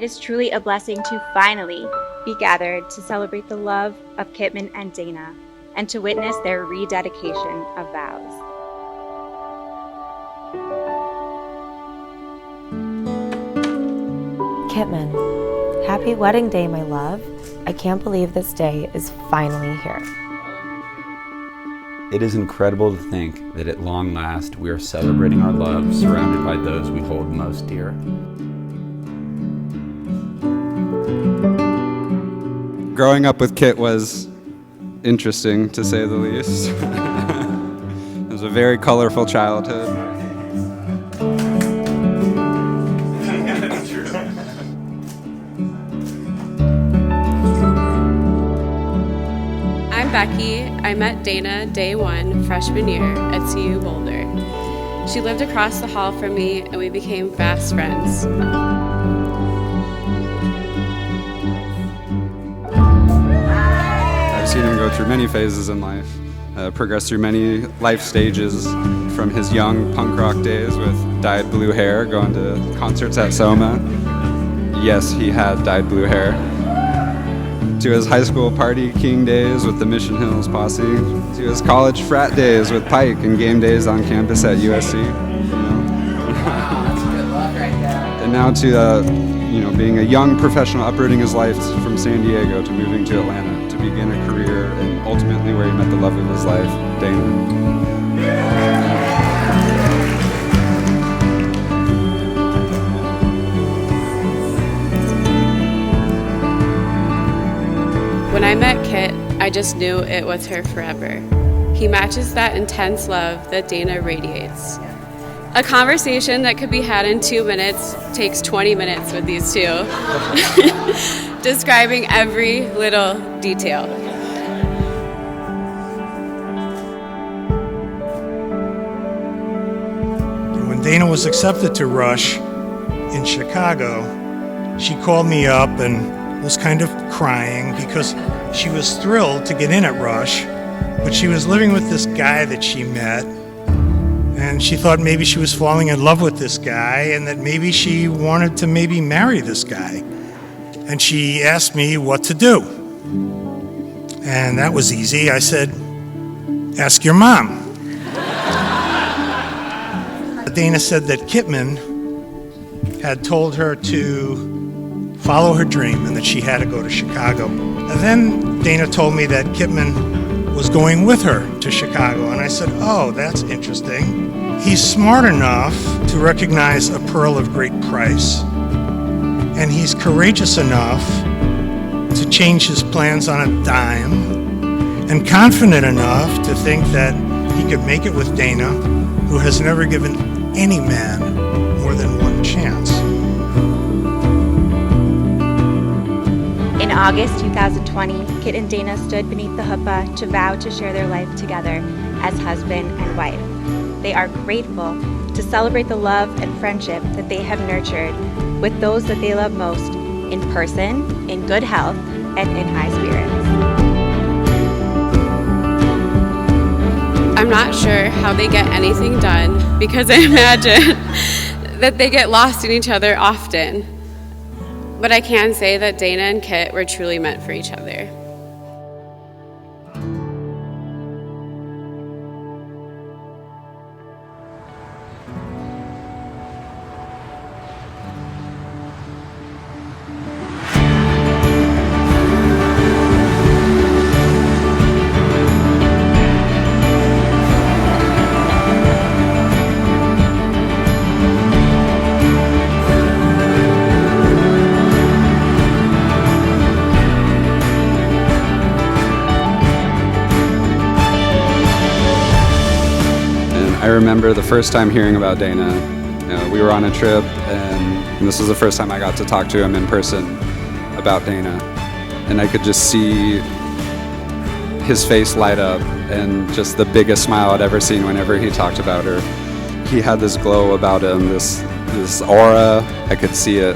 It is truly a blessing to finally be gathered to celebrate the love of Kitman and Dana and to witness their rededication of vows. Kitman, happy wedding day, my love. I can't believe this day is finally here. It is incredible to think that at long last we are celebrating our love surrounded by those we hold most dear. Growing up with Kit was interesting, to say the least. It was a very colorful childhood. I'm Becky. I met Dana day one, freshman year at CU Boulder. She lived across the hall from me and we became fast friends. I've seen him go through many phases in life, progress through many life stages, from his young punk rock days with dyed blue hair, going to concerts at Soma. Yes, he had dyed blue hair. To his high school party king days with the Mission Hills posse, to his college frat days with Pike and game days on campus at USC. Wow, that's good luck right there. And now to being a young professional, uprooting his life from San Diego to moving to Atlanta to begin a career, and ultimately where he met the love of his life, Dana. When I met Kit, I just knew it was her forever. He matches that intense love that Dana radiates. A conversation that could be had in 2 minutes takes 20 minutes with these two, describing every little detail. When Dana was accepted to Rush in Chicago, she called me up and was kind of crying because she was thrilled to get in at Rush, but she was living with this guy that she met, and she thought maybe she was falling in love with this guy and that maybe she wanted to maybe marry this guy. And she asked me what to do. And that was easy. I said, ask your mom. Dana said that Kitman had told her to follow her dream and that she had to go to Chicago. And then Dana told me that Kitman was going with her to Chicago. And I said, oh, that's interesting. He's smart enough to recognize a pearl of great price. And he's courageous enough to change his plans on a dime. And confident enough to think that he could make it with Dana, who has never given any man more than one chance. In August 2020, Kit and Dana stood beneath the chuppah to vow to share their life together as husband and wife. They are grateful to celebrate the love and friendship that they have nurtured with those that they love most, in person, in good health, and in high spirits. I'm not sure how they get anything done because I imagine that they get lost in each other often. But I can say that Dana and Kit were truly meant for each other. I remember the first time hearing about Dana. We were on a trip, and this was the first time I got to talk to him in person about Dana. And I could just see his face light up, and just the biggest smile I'd ever seen whenever he talked about her. He had this glow about him, this aura. I could see it.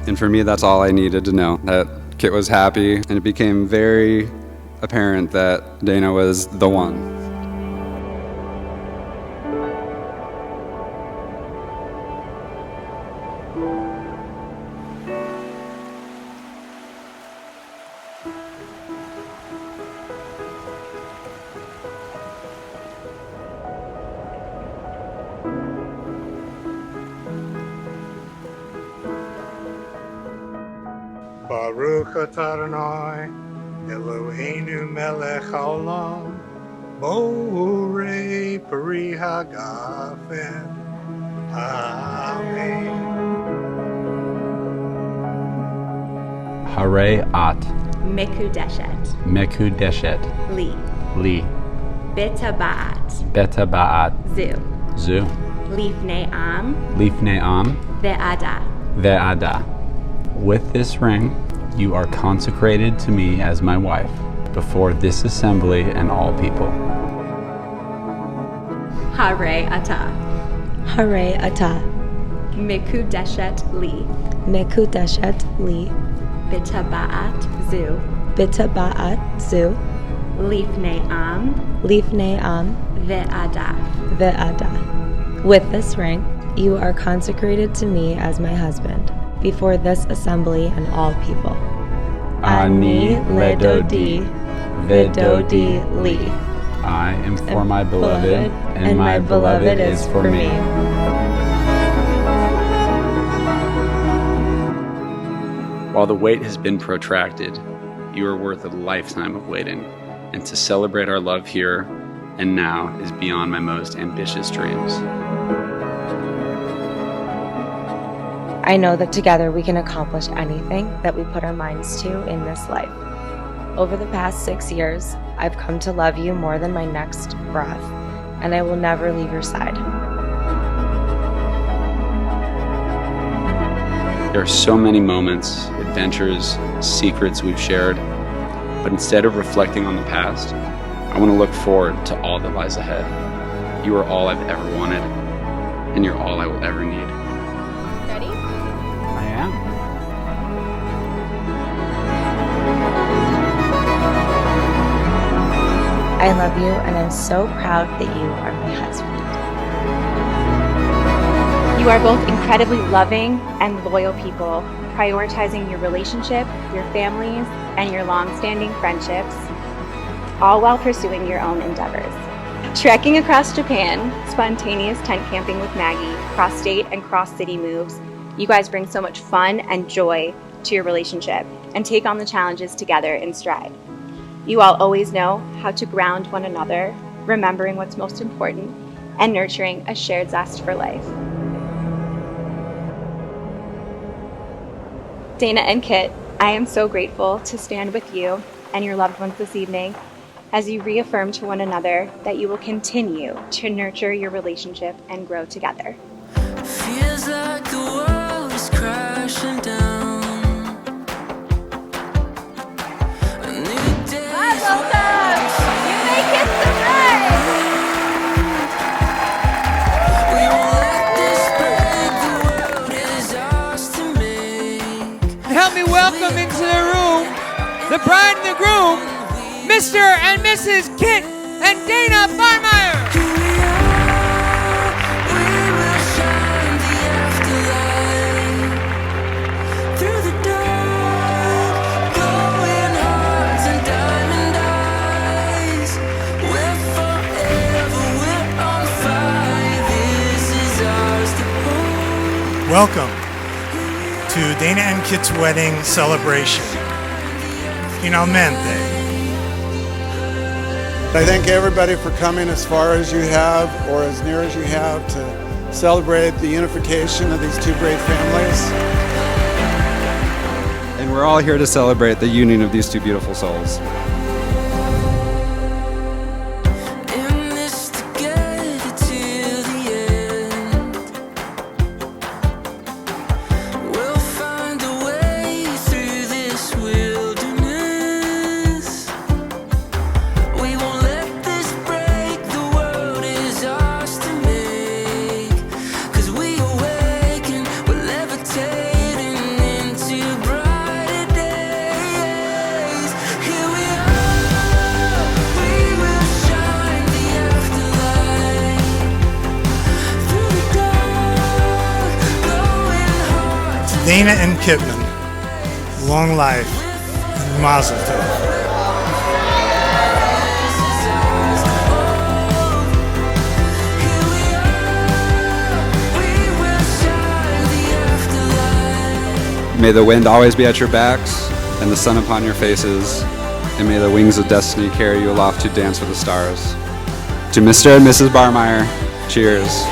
And for me, that's all I needed to know, that Kit was happy, and it became very apparent that Dana was the one. Baruch atah Adonai, Eloheinu melech haolam, borei peri hagafen. Amen. Hare at Mekudeshet. Mekudeshet Li. Li Betabat. Beta Ba'at Zu. Zu Lifnei Am. Lifnei Am Ve'ada. Ve'ada. With this ring, you are consecrated to me as my wife before this assembly and all people. Hare Atah. Hare atah. Mekudeshet Li. Mekudeshet li. Betabat Zu. Bitabaat zu. Lifnei Am. Lifnei am. Ve'ada. Ve'ada. With this ring, you are consecrated to me as my husband before this assembly and all people. Ani ledodi Vedodi li. I am for my beloved, and my beloved is for me. While the wait has been protracted, you are worth a lifetime of waiting, and to celebrate our love here and now is beyond my most ambitious dreams. I know that together we can accomplish anything that we put our minds to in this life. Over the past 6 years, I've come to love you more than my next breath, and I will never leave your side. There are so many moments, adventures, secrets we've shared, but instead of reflecting on the past, I want to look forward to all that lies ahead. You are all I've ever wanted, and you're all I will ever need. Ready? I am. I love you, and I'm so proud that you are my husband. You are both incredibly loving and loyal people, prioritizing your relationship, your families, and your long-standing friendships, all while pursuing your own endeavors. Trekking across Japan, spontaneous tent camping with Maggie, cross-state and cross-city moves, you guys bring so much fun and joy to your relationship and take on the challenges together in stride. You all always know how to ground one another, remembering what's most important, and nurturing a shared zest for life. Dana and Kit, I am so grateful to stand with you and your loved ones this evening as you reaffirm to one another that you will continue to nurture your relationship and grow together. Feels like the world is crashing down. A new day is You may kiss the bride! we won't let this break. The world is ours to make. Help me welcome into the room the bride and the groom, Mr. and Mrs. Kit and Dana Farmeyer. Here we are, we will shine the afterlight through the dark, glowing hearts and diamond eyes. We're forever, we're on fire. This is ours to hold. Welcome to Dana and Kit's wedding celebration. Finalmente. I thank everybody for coming as far as you have or as near as you have to celebrate the unification of these two great families. And we're all here to celebrate the union of these two beautiful souls. In this together till the end. We'll find a way through this wilderness. We won't let this break. The world is ours to make. 'Cause we awaken, we're levitating into brighter days. Here we are, we will shine the afterlight through the dark, glowing hearts. Dana and Kitman, long life and mazel tov. Here we are, we will shine the afterlight. May the wind always be at your backs, and the sun upon your faces, and may the wings of destiny carry you aloft to dance with the stars. To Mr. and Mrs. Barmeyer, cheers.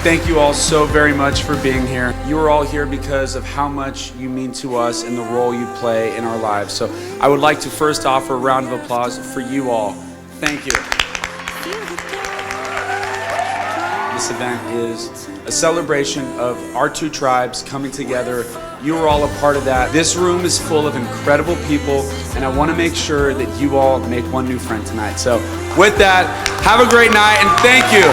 Thank you all so very much for being here. You are all here because of how much you mean to us and the role you play in our lives. So I would like to first offer a round of applause for you all. Thank you. This event is a celebration of our two tribes coming together. You are all a part of that. This room is full of incredible people, and I want to make sure that you all make one new friend tonight. So with that, have a great night, and thank you.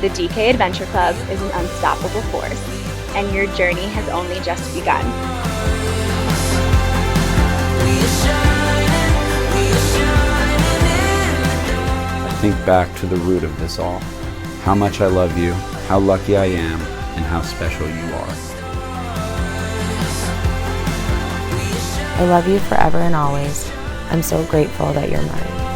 The DK Adventure Club is an unstoppable force, and your journey has only just begun. I think back to the root of this all. How much I love you, how lucky I am, and how special you are. I love you forever and always. I'm so grateful that you're mine.